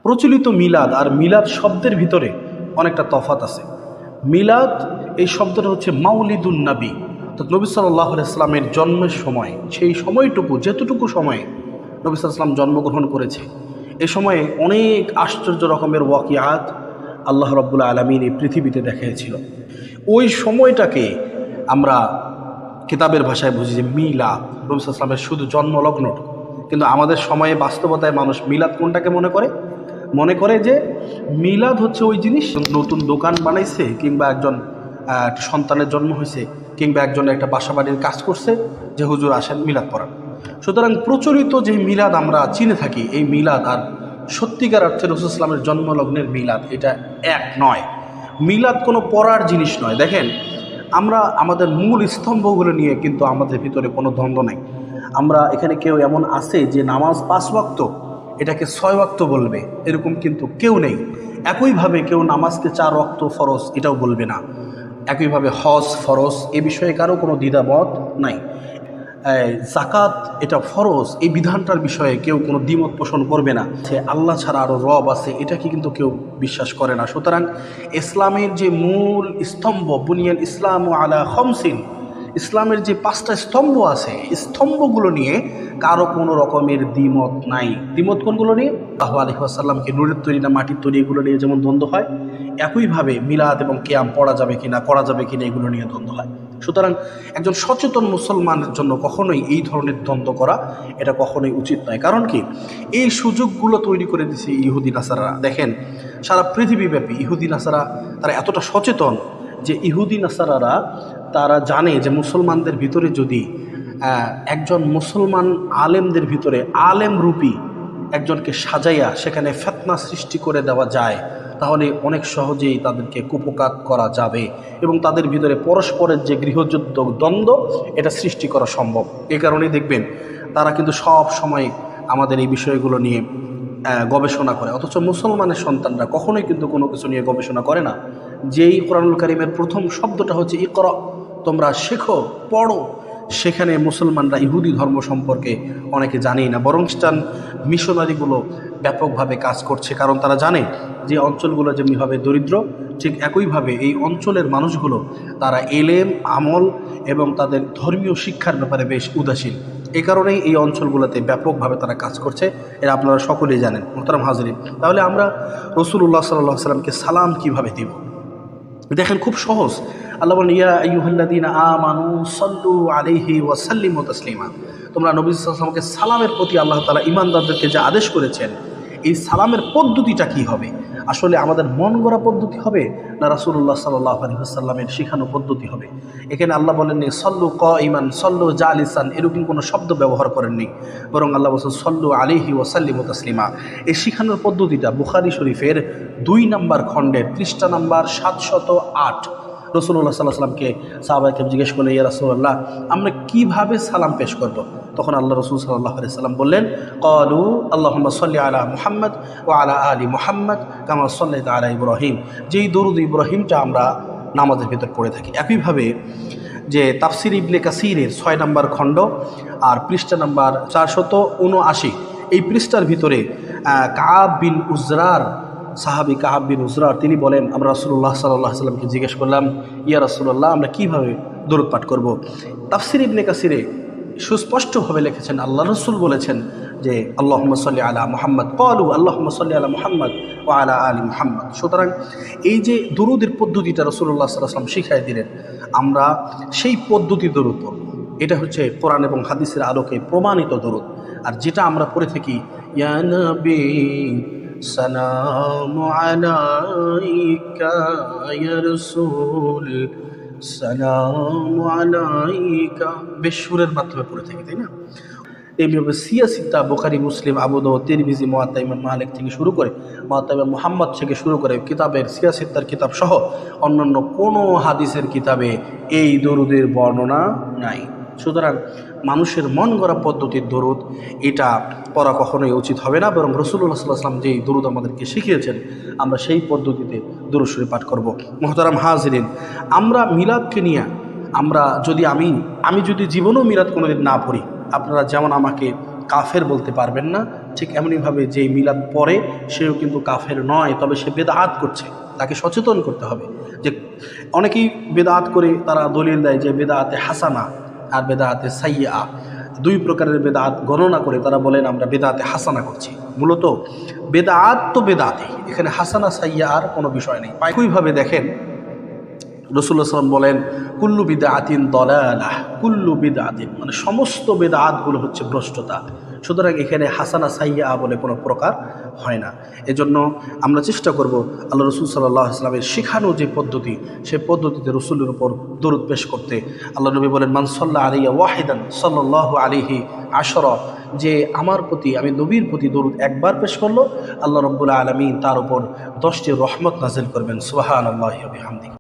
প্রচলিত মিলাদ আর মিলাদ শব্দের ভিতরে অনেকটা তফাৎ আছে। মিলাদ এই শব্দটা হচ্ছে মাউলিদুন নবী, তো নবী সাল্লাল্লাহু আলাইহি সাল্লামের জন্মের সময়, সেই সময়টুকু যেতটুকু সময়ে নবী সাল্লাল্লাহু আলাইহি সাল্লাম জন্মগ্রহণ করেছে, এ সময়ে অনেক আশ্চর্য রকমের ওয়াকিয়াত আল্লাহ রাব্বুল আলামিন এই পৃথিবীতে দেখিয়েছিল। ওই সময়টাকে আমরা কিতাবের ভাষায় বুঝি যে মিলাদ, নবী সাল্লাল্লাহু আলাইহি সাল্লামের শুধু জন্মলগ্নটুকু। কিন্তু আমাদের সময়ে বাস্তবতায় মানুষ মিলাদ কোনটাকে মনে করে যে মিলাদ হচ্ছে ওই জিনিস, নতুন দোকান বানাইছে, কিংবা একজন সন্তানের জন্ম হয়েছে, কিংবা একজন একটা বাসা বাড়ির কাজ করছে, যে হুজুর আসেন মিলাদ পড়ান। সুতরাং প্রচলিত যে মিলাদ আমরা চিনে থাকি, এই মিলাদ আর সত্যিকার অর্থে রাসূল সাল্লাল্লাহু আলাইহি ওয়াসাল্লামের জন্মলগ্নের মিলাদ, এটা এক নয়। মিলাদ কোনো পড়ার জিনিস নয়। দেখেন, আমরা আমাদের মূল স্তম্ভগুলো নিয়ে কিন্তু আমাদের ভিতরে কোনো দ্বন্দ্ব নাই। আমরা এখানে কেউ এমন আছে যে নামাজ 5 ওয়াক্ত এটাকে 6 ওয়াক্ত বলবে, এরকম কিন্তু কেউ নেই। একইভাবে কেউ নামাজকে 4 ওয়াক্ত ফরজ এটাও বলবে না। একইভাবে হজ ফরজ, এ বিষয়ে কারো কোনো দ্বিধামত নাই। জাকাত এটা ফরজ, এই বিধানটার বিষয়ে কেউ কোনো দ্বিমত পোষণ করবে না। সে আল্লাহ ছাড়া আরও রব আছে, এটাকে কিন্তু কেউ বিশ্বাস করে না। সুতরাং ইসলামের যে মূল স্তম্ভ, বুনিয়াল ইসলাম আলা খামসিন, ইসলামের যে 5টা স্তম্ভ আছে, স্তম্ভগুলো নিয়ে কারো কোনো রকমের দ্বিমত নাই। দ্বিমত কোনগুলো নিয়ে? সাল্লাল্লাহু আলাইহি ওয়াসাল্লামকে নূরের তৈরি না মাটির তৈরি, এগুলো নিয়ে যেমন দ্বন্দ্ব হয়, একইভাবে মিলাদ এবং কিয়াম পড়া যাবে কিনা, করা যাবে কিনা, এগুলো নিয়ে দ্বন্দ্ব হয়। সুতরাং একজন সচেতন মুসলমানের জন্য কখনোই এই ধরনের দ্বন্দ্ব করা এটা কখনোই উচিত নয়। কারণ কি, এই সুযোগগুলো তৈরি করে দিছে ইহুদি নাসারারা। দেখেন, সারা পৃথিবীব্যাপী ইহুদি নাসারা তারা এতটা সচেতন যে ইহুদি নাসারারা তারা জানে যে মুসলমানদের ভিতরে যদি একজন মুসলমান আলেমদের ভিতরে আলেম রূপী একজনকে সাজাইয়া সেখানে ফিতনা সৃষ্টি করে দেওয়া যায়, তাহলে অনেক সহজেই তাদেরকে কুপকাত করা যাবে এবং তাদের ভিতরে পরস্পরের যে গৃহযুদ্ধ দ্বন্দ্ব এটা সৃষ্টি করা সম্ভব। এই কারণেই দেখবেন তারা কিন্তু সব সময় আমাদের এই বিষয়গুলো নিয়ে গবেষণা করে, অথচ মুসলমানের সন্তানরা কখনোই কিন্তু কোনো কিছু নিয়ে গবেষণা করে না। যেই কোরআনুল কারীমের প্রথম শব্দটা হচ্ছে ইকরা, তোমরা শেখো, পড়ো, সেখানে মুসলমানরা ইহুদি ধর্ম সম্পর্কে অনেকে জানেই না। বরং খ্রিস্টান মিশনারিগুলো ব্যাপকভাবে কাজ করছে, কারণ তারা জানে যে অঞ্চলগুলো যেমনিভাবে দরিদ্র, ঠিক একইভাবে এই অঞ্চলের মানুষগুলো তারা এলেম, আমল এবং তাদের ধর্মীয় শিক্ষার ব্যাপারে বেশ উদাসীন। এই কারণেই এই অঞ্চলগুলোতে ব্যাপকভাবে তারা কাজ করছে, এরা আপনারা সকলেই জানেন। মোহতারাম হাজরিন, তাহলে আমরা রাসূলুল্লাহ সাল্লাল্লাহু আলাইহি ওয়াসাল্লামকে সালাম কিভাবে দিব? দেখেন, খুব সহজ। আল্লাহ বলেন, ইয়া আইয়ুহাল্লাযীনা আমানু সাল্লু আলাইহি ওয়া সাল্লিমু তাসলিমা। তোমরা নবী সাল্লাল্লাহু আলাইহি ওয়াসাল্লামকে সালামের প্রতি আল্লাহ তাআলা ঈমানদারদেরকে যে আদেশ করেছেন, এই সালামের পদ্ধতিটা কি হবে? আসলে আমাদের মন গড়া পদ্ধতি হবে না রাসূলুল্লাহ সাল্লাল্লাহু আলাইহি ওয়াসাল্লামের শেখানো পদ্ধতি হবে? এখানে আল্লাহ বলেননি সল্লু কাইমান, সল্লু জালিসান, এরকম কোনো শব্দ ব্যবহার করেননি, বরং আল্লাহ বলেছেন সল্লু আলাইহি ওয়া সাল্লিমু তাসলিমা। এই শেখানোর পদ্ধতিটা বুখারী শরীফের 2 নম্বর খণ্ডের পৃষ্ঠা নাম্বার 708। রাসূলুল্লাহ সাল্লাল্লাহু আলাইহি ওয়াসাল্লামকে সাহাবায়ে কেরাম জিজ্ঞেস করলেন, ইয়া রাসূলুল্লাহ, আমরা কিভাবে সালাম পেশ করব? তখন আল্লাহ রাসূল সাল্লাল্লাহু আলাইহি ওয়াসাল্লাম বললেন, ক্বালু আল্লাহুম্মা সাল্লি আলা মুহাম্মদ ওয়া আলা আলি মুহাম্মদ কামা সাল্লাইতা আলা ইব্রাহিম। যেই দরুদ ইব্রাহিমটা আমরা নামাজের ভিতর পড়ে থাকি। একইভাবে যে তাফসির ইবনে কাসিরের 6 নম্বর খণ্ড আর পৃষ্ঠা নাম্বার 479, এই পৃষ্ঠার ভিতরে কাব বিন উজরার, সাহাবী কাব বিন উজরার, তিনি বলেন, আমরা রাসূলুল্লাহ সাল্লাল্লাহু আলাইহি ওয়াসাল্লামকে জিজ্ঞেস করলাম, ইয়া রাসূলুল্লাহ, আমরা কিভাবে দরুদ পাঠ করব? তাফসির ইবনে কাসিরে সুস্পষ্টভাবে লিখেছেন, আল্লাহ রাসূল বলেছেন যে আল্লাহুম্মা সাল্লি আলা মুহাম্মদ, ক্বালু আল্লাহুম্মা সাল্লি আলা মুহাম্মদ ওয়া আলা আলি মুহাম্মদ। সুতরাং এই যে দরুদের পদ্ধতিটা রাসূলুল্লাহ সাল্লাল্লাহু আলাইহি ওয়াসাল্লাম শিখিয়ে দিলেন, আমরা সেই পদ্ধতি দরুদ পড়ব। এটা হচ্ছে কোরআন এবং হাদিসের আলোকে প্রমাণিত দরুদ। আর যেটা আমরা পড়ে থাকি, ইয়া নবী সালামু আলাইকা, ইয়া রাসূল সালামু আলাইকা, বেশ সুরের মাধ্যমে পড়ে থাকি, তাই না? এইভাবে সিয়াসিতা, বুখারী, মুসলিম, আবু দাউদ, তিরমিজি, মুওয়াত্তা ইমাম মালিক থেকে শুরু করে, মুওয়াত্তা ইমাম মুহাম্মদ থেকে শুরু করে কিতাবের সিয়াসিতার কিতাব সহ অন্যান্য কোনো হাদিসের কিতাবে এই দরুদের বর্ণনা নাই। সুতরাং মানুষের মন গড়া পদ্ধতির দরুদ এটা পড়া কখনোই উচিত হবে না, বরং রাসূলুল্লাহ সাল্লাল্লাহু আলাইহি ওয়াসাল্লাম যেই দরুদ আমাদেরকে শিখিয়েছেন আমরা সেই পদ্ধতিতে দরুদ শরীফ পাঠ করব। মুহতারাম হাজিরিন, আমরা মিলাদকে নিয়ে আমি যদি জীবনেও মিলাদ কোনোদিন না পড়ি, আপনারা যেমন আমাকে কাফের বলতে পারবেন না, ঠিক এমনইভাবে যে মিলাদ পড়ে সেও কিন্তু কাফের নয়, তবে সে বেদাত করছে। তাকে সচেতন করতে হবে যে অনেকেই বেদাত করে তারা দলিল দেয় যে বেদাতে হাসানা আর বেদাতে সাইয়্যা, দুই প্রকারের বেদাত গণনা করে তারা বলেন আমরা বেদাতে হাসানা করছি। মূলত বেদাত তো বেদাতই, এখানে হাসানা সাইয়্যা আর কোনো বিষয় নেই। একইভাবে দেখেন রাসূলুল্লাহ সাল্লাল্লাহু আলাইহি ওয়াসাল্লাম বলেন কুল্লু বিদআতিন দালালাহ, কুল্লু বিদআতিন মানে সমস্ত বেদাতগুলো হচ্ছে ভ্রষ্টতা। সুতরাং এখানে হাসানা সাইয়্যা বলে কোনো প্রকার হয় না। এজন্য আমরা চেষ্টা করব আল্লাহ রাসূল সাল্লাল্লাহু আলাইহি ওয়াসাল্লামের শেখানো যে পদ্ধতি, সেই পদ্ধতিতে রাসূলের উপর দরুদ পেশ করতে। আল্লাহ নবী বলেন মান সাল্লা আলাইয়া ওয়াহিদান সাল্লাল্লাহু আলাইহি আশরা, যে আমার প্রতি আমি নবীর প্রতি দরুদ একবার পেশ করলো, আল্লাহ রাব্বুল আলামিন তার উপর 10টি রহমত নাযিল করবেন। সুবহানাল্লাহি ওয়া বিহামদিহি।